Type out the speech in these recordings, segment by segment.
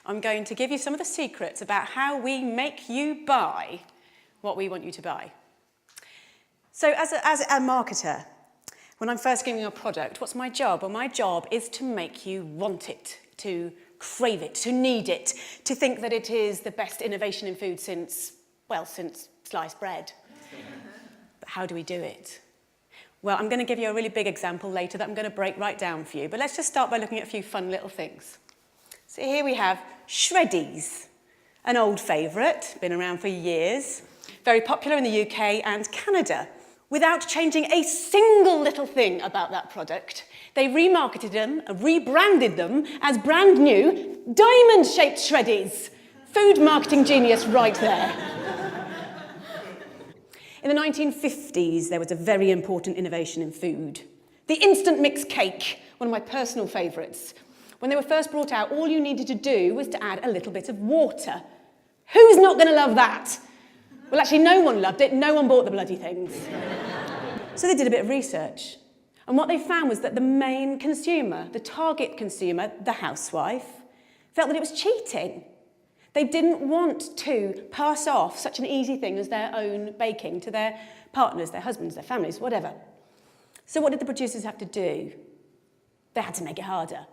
I'm going to give you some of the secrets about how we make you buy what we want you to buy. So as a marketer, when I'm first giving you a product, what's my job? Well, my job is to make you want it, to crave it, to need it, to think that it is the best innovation in food since sliced bread. But how do we do it? Well, I'm going to give you a really big example later that I'm going to break right down for you. But let's just start by looking at a few fun little things. So here we have Shreddies, an old favourite, been around for years, very popular in the UK and Canada. Without changing a single little thing about that product, they remarketed them, rebranded them as brand new diamond-shaped Shreddies. Food marketing genius right there. In the 1950s, there was a very important innovation in food. The instant mix cake, one of my personal favourites. When they were first brought out, all you needed to do was to add a little bit of water. Who's not going to love that? Well, actually, no one loved it. No one bought the bloody things. So they did a bit of research. And what they found was that the main consumer, the target consumer, the housewife, felt that it was cheating. They didn't want to pass off such an easy thing as their own baking to their partners, their husbands, their families, whatever. So what did the producers have to do? They had to make it harder.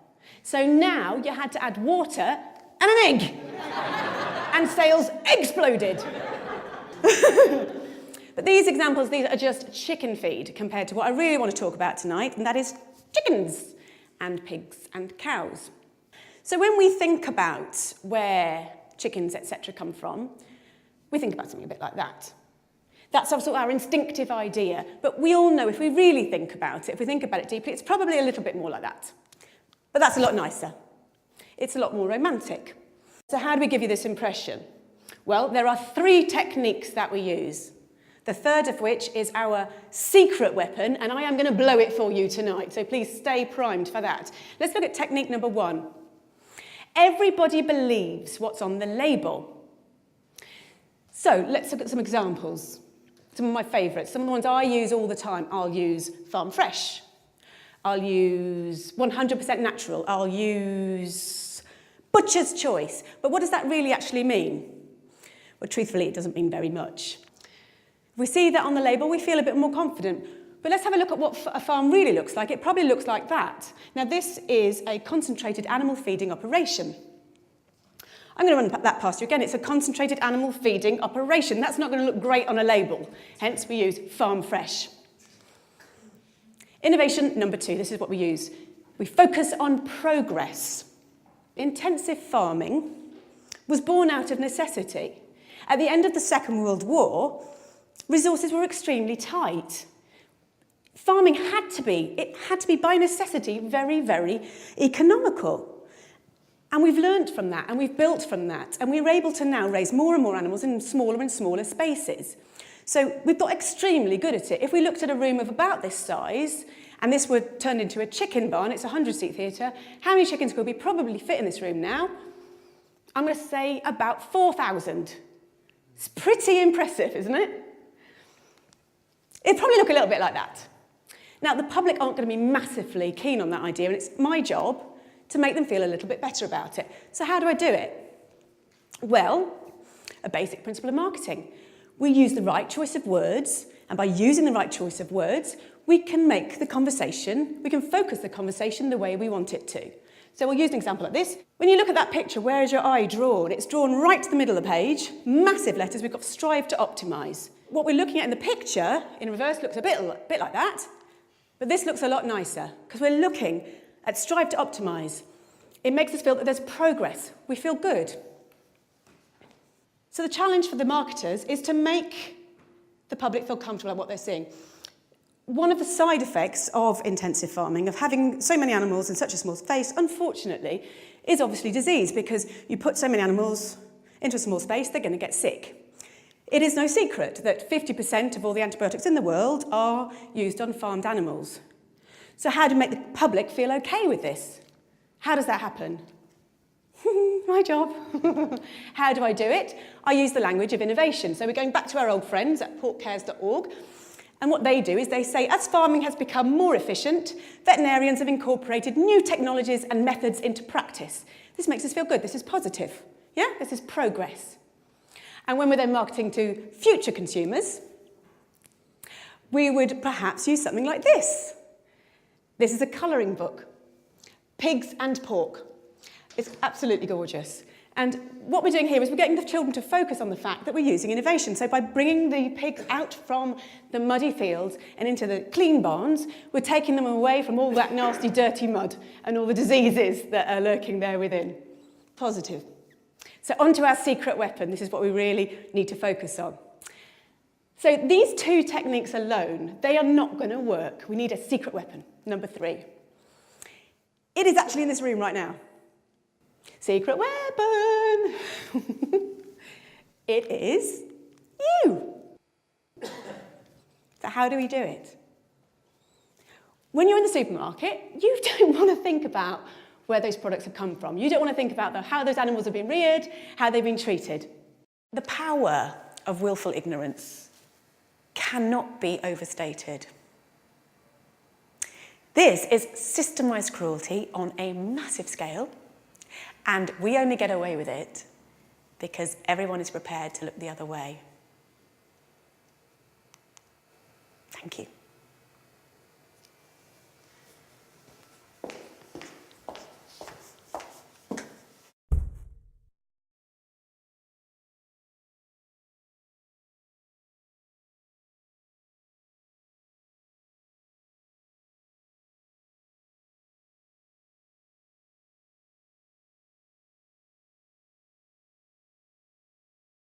So now you had to add water and an egg. And sales exploded. But these examples, these are just chicken feed compared to what I really want to talk about tonight, and that is chickens and pigs and cows. So when we think about where chickens, etc. come from, we think about something a bit like that. That's also our instinctive idea, but we all know if we really think about it, if we think about it deeply, it's probably a little bit more like that. But that's a lot nicer. It's a lot more romantic. So how do we give you this impression? Well, there are 3 techniques that we use. The third of which is our secret weapon, and I am going to blow it for you tonight, so please stay primed for that. Let's look at technique number 1. Everybody believes what's on the label. So let's look at some examples. Some of my favourites, some of the ones I use all the time. I'll use farm fresh. I'll use 100% natural. I'll use butcher's choice. But what does that really actually mean? Well, truthfully, it doesn't mean very much. If we see that on the label, we feel a bit more confident. But let's have a look at what a farm really looks like. It probably looks like that. Now, this is a concentrated animal feeding operation. I'm going to run that past you again. It's a concentrated animal feeding operation. That's not going to look great on a label. Hence, we use farm fresh. Innovation number 2, this is what we use. We focus on progress. Intensive farming was born out of necessity. At the end of the Second World War, resources were extremely tight. Farming had to be by necessity very, very economical. And we've learnt from that, and we've built from that, and we're able to now raise more and more animals in smaller and smaller spaces. So we've got extremely good at it. If we looked at a room of about this size, and this were turned into a chicken barn, it's a 100-seat theatre, how many chickens could we probably fit in this room now? I'm going to say about 4,000. It's pretty impressive, isn't it? It'd probably look a little bit like that. Now, the public aren't going to be massively keen on that idea, and it's my job to make them feel a little bit better about it. So how do I do it? Well, a basic principle of marketing. We use the right choice of words, and by using the right choice of words, we can make the conversation, we can focus the conversation the way we want it to. So we'll use an example like this. When you look at that picture, where is your eye drawn? It's drawn right to the middle of the page, massive letters, we've got strive to optimise. What we're looking at in the picture, in reverse, looks a bit like that, but this looks a lot nicer, because we're looking at strive to optimise. It makes us feel that there's progress. We feel good. So the challenge for the marketers is to make the public feel comfortable about what they're seeing. One of the side effects of intensive farming, of having so many animals in such a small space, unfortunately, is obviously disease, because you put so many animals into a small space, they're going to get sick. It is no secret that 50% of all the antibiotics in the world are used on farmed animals. So how do we make the public feel okay with this? How does that happen? My job. How do I do it? I use the language of innovation. So we're going back to our old friends at porkcares.org. And what they do is they say, as farming has become more efficient, veterinarians have incorporated new technologies and methods into practice. This makes us feel good. This is positive. Yeah? This is progress. And when we're then marketing to future consumers, we would perhaps use something like this. This is a colouring book. Pigs and pork. It's absolutely gorgeous. And what we're doing here is we're getting the children to focus on the fact that we're using innovation. So by bringing the pigs out from the muddy fields and into the clean barns, we're taking them away from all that nasty, dirty mud and all the diseases that are lurking there within. Positive. So onto our secret weapon. This is what we really need to focus on. So these two techniques alone, they are not going to work. We need a secret weapon, number 3. It is actually in this room right now. Secret weapon! It is you. So how do we do it? When you're in the supermarket, you don't want to think about where those products have come from. You don't want to think about how those animals have been reared, how they've been treated. The power of willful ignorance cannot be overstated. This is systemised cruelty on a massive scale, and we only get away with it because everyone is prepared to look the other way. Thank you.